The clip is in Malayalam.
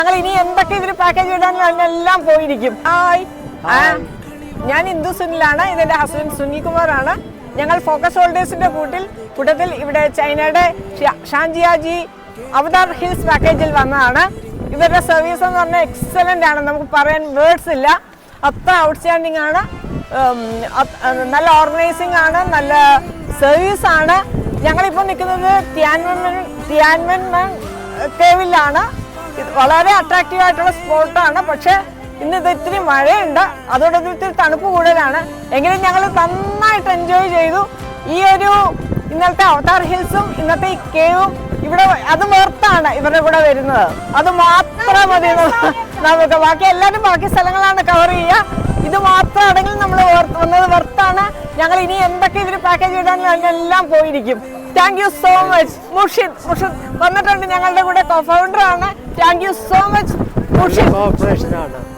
ഞങ്ങൾ ഇനി എന്തൊക്കെ ഇവര് പാക്കേജ് ഇടാൻ എല്ലാം പോയിരിക്കും. ഞാൻ ഇന്ദു സുനിലാണ്, ഇതെന്റെ ഹസ്ബൻഡ് സുനികുമാറാണ്. ഞങ്ങൾ ഫോക്കസ് ഹോൾഡേഴ്സിന്റെ കൂട്ടത്തിൽ ഇവിടെ ചൈനയുടെ ഷാൻജിയാജി അവതാർ ഹിൽസ് പാക്കേജിൽ വന്നതാണ്. ഇവരുടെ സർവീസ് എന്ന് പറഞ്ഞാൽ എക്സലന്റ് ആണ്, നമുക്ക് പറയാൻ വേർഡ്സ് ഇല്ല, അത്ര ഔട്ട്സ്റ്റാൻഡിങ് ആണ്. നല്ല ഓർഗനൈസിങ് ആണ്, നല്ല സർവീസ് ആണ്. ഞങ്ങളിപ്പോൾ നിൽക്കുന്നത് ടിയാൻമെൻ കേവിലാണ്. വളരെ അട്രാക്റ്റീവ് ആയിട്ടുള്ള സ്പോട്ടാണ്. പക്ഷെ ഇന്ന് ഇത് ഇത്തിരി മഴയുണ്ട്, അതുകൊണ്ട് ഇത്തിരി തണുപ്പ് കൂടുതലാണ്. എങ്കിലും ഞങ്ങൾ നന്നായിട്ട് എൻജോയ് ചെയ്തു. ഈ ഒരു ഇന്നലത്തെ അവതാർ ഹിൽസും ഇന്നത്തെ ഈ കേവും ഇവിടെ അത് വെർത്താണ് ഇവരുടെ കൂടെ വരുന്നത്. അത് മാത്രം മതി നമുക്ക്. ബാക്കി എല്ലാവരും ബാക്കി സ്ഥലങ്ങളാണ് കവർ ചെയ്യുക. ഇത് മാത്രമാണെങ്കിൽ നമ്മൾ വന്നത് വെർത്താണ്. ഞങ്ങൾ ഇനി എന്തൊക്കെ ഇവര് പാക്കേജ് ഇടാൻ എല്ലാം പോയിരിക്കും. Thank you so much. Murshid വന്നിട്ടുണ്ട്, ഞങ്ങളുടെ കൂടെ കോ ഫൗണ്ടർ ആണ്. Thank you so much Murshid.